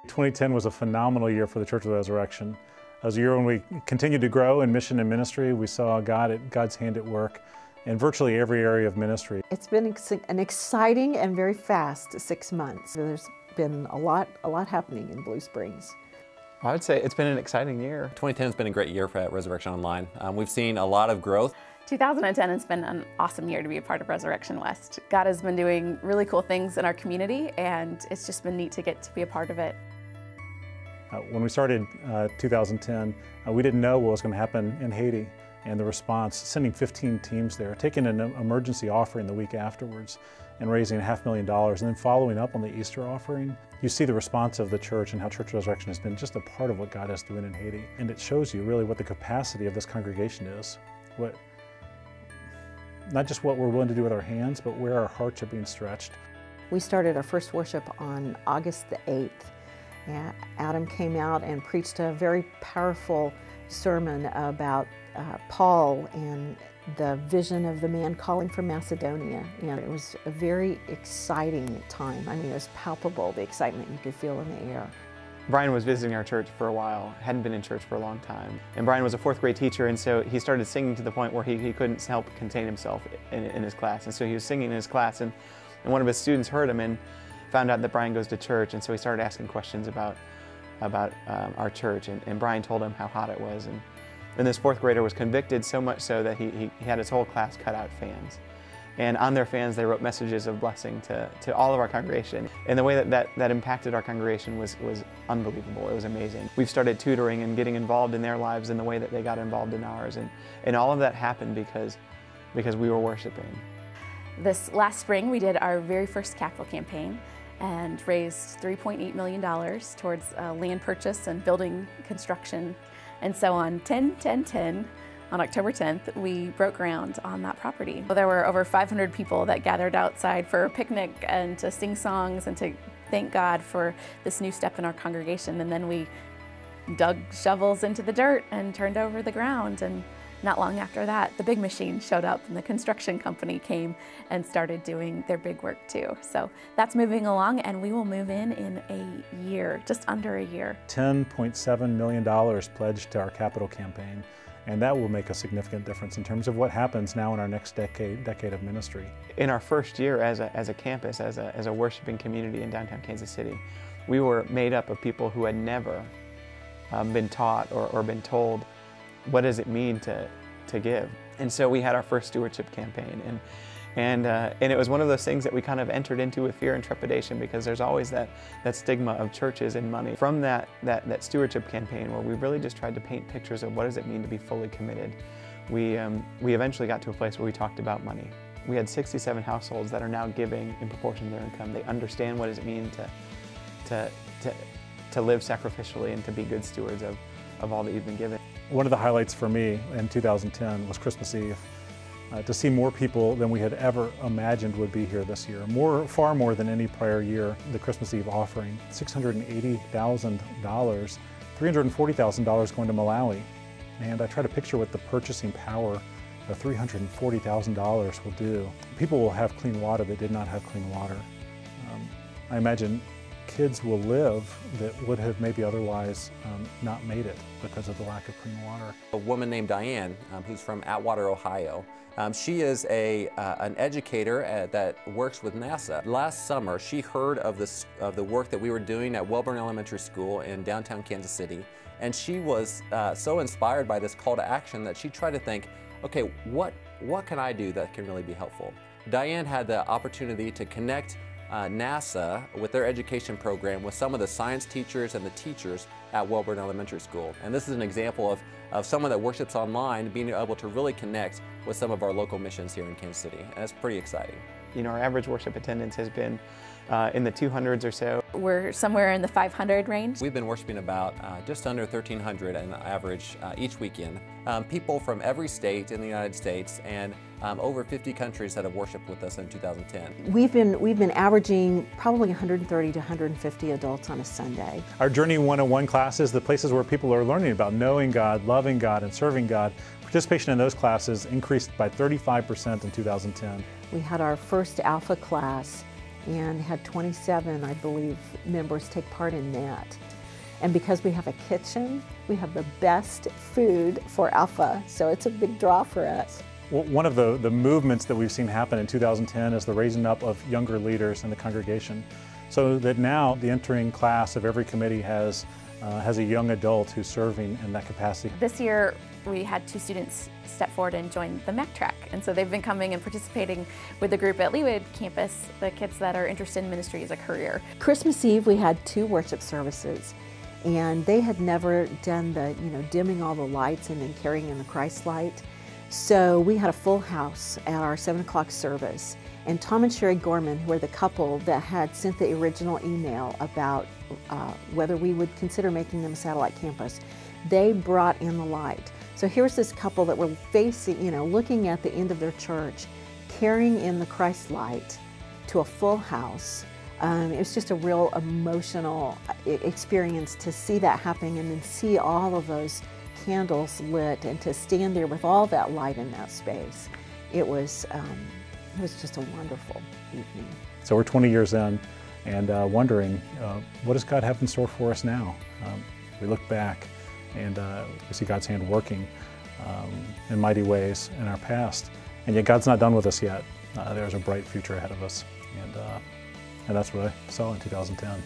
2010 was a phenomenal year for the Church of the Resurrection. It was a year when we continued to grow in mission and ministry. We saw God's hand at work in virtually every area of ministry. It's been an exciting and very fast 6 months. There's been a lot happening in Blue Springs. I would say it's been an exciting year. 2010 has been a great year for Resurrection Online. We've seen a lot of growth. 2010 has been an awesome year to be a part of Resurrection West. God has been doing really cool things in our community, and it's just been neat to get to be a part of it. When we started 2010, we didn't know what was going to happen in Haiti, and the response, sending 15 teams there, taking an emergency offering the week afterwards and raising $500,000, and then following up on the Easter offering. You see the response of the church and how Church of Resurrection has been just a part of what God is doing in Haiti. And it shows you really what the capacity of this congregation is. Not just what we're willing to do with our hands, but where our hearts are being stretched. We started our first worship on August the 8th. Adam came out and preached a very powerful sermon about Paul and the vision of the man calling from Macedonia. And it was a very exciting time. I mean, it was palpable, the excitement you could feel in the air. Brian was visiting our church for a while, hadn't been in church for a long time. And Brian was a 4th grade teacher, and so he started singing to the point where he couldn't help contain himself in his class. And so he was singing in his class, and one of his students heard him and found out that Brian goes to church, and so he started asking questions about our church, and Brian told him how hot it was. And this 4th grader was convicted so much so that he had his whole class cut out fans. And on their fans, they wrote messages of blessing to all of our congregation. And the way that impacted our congregation was unbelievable. It was amazing. We've started tutoring and getting involved in their lives in the way that they got involved in ours. And all of that happened because we were worshiping. This last spring, we did our very first capital campaign and raised $3.8 million towards land purchase and building construction. And so on 10/10/10, on October 10th, we broke ground on that property. There were over 500 people that gathered outside for a picnic and to sing songs and to thank God for this new step in our congregation. And then we dug shovels into the dirt and turned over the ground. And not long after that, the big machine showed up and the construction company came and started doing their big work too. So that's moving along, and we will move in a year, just under a year. $10.7 million pledged to our capital campaign, and that will make a significant difference in terms of what happens now in our next decade of ministry. In our first year as a campus, as a worshiping community in downtown Kansas City, we were made up of people who had never been taught or been told what does it mean to give. And so we had our first stewardship campaign, and it was one of those things that we kind of entered into with fear and trepidation, because there's always that stigma of churches and money. From that stewardship campaign, where we really just tried to paint pictures of what does it mean to be fully committed, we eventually got to a place where we talked about money. We had 67 households that are now giving in proportion to their income. They understand what does it mean to live sacrificially and to be good stewards of all that you've been given. One of the highlights for me in 2010 was Christmas Eve. To see more people than we had ever imagined would be here this year. Far more than any prior year. The Christmas Eve offering, $680,000, $340,000 going to Malawi. And I try to picture what the purchasing power of $340,000 will do. People will have clean water that did not have clean water. I imagine kids will live that would have maybe otherwise not made it because of the lack of clean water. A woman named Diane, who's from Atwater, Ohio. She is an educator that works with NASA. Last summer, she heard of the work that we were doing at Welborn Elementary School in downtown Kansas City, and she was so inspired by this call to action that she tried to think, okay, what can I do that can really be helpful? Diane had the opportunity to connect NASA with their education program with some of the science teachers and the teachers at Welborn Elementary School. And this is an example of someone that worships online being able to really connect with some of our local missions here in Kansas City. And it's pretty exciting. You know, our average worship attendance has been in the 200s or so. We're somewhere in the 500 range. We've been worshiping about just under 1,300 on average each weekend. People from every state in the United States and over 50 countries that have worshiped with us in 2010. We've been averaging probably 130 to 150 adults on a Sunday. Our Journey 101 classes, the places where people are learning about knowing God, loving God, and serving God, participation in those classes increased by 35% in 2010. We had our first Alpha class, and had 27, I believe, members take part in that. And because we have a kitchen, we have the best food for Alpha, so it's a big draw for us. Well, one of the movements that we've seen happen in 2010 is the raising up of younger leaders in the congregation, so that now the entering class of every committee has a young adult who's serving in that capacity. This year we had 2 students step forward and join the MEC track, and so they've been coming and participating with the group at Leawood campus, the kids that are interested in ministry as a career. Christmas Eve we had 2 worship services, and they had never done the, dimming all the lights and then carrying in the Christ light. So we had a full house at our 7 o'clock service, and Tom and Sherry Gorman, who were the couple that had sent the original email about whether we would consider making them a satellite campus, they brought in the light. So here's this couple that were facing, looking at the end of their church, carrying in the Christ light to a full house. It was just a real emotional experience to see that happening and then see all of those candles lit and to stand there with all that light in that space. It was just a wonderful evening. So we're 20 years in and wondering, what does God have in store for us now? We look back and we see God's hand working in mighty ways in our past. And yet God's not done with us yet. There's a bright future ahead of us. And that's what I saw in 2010.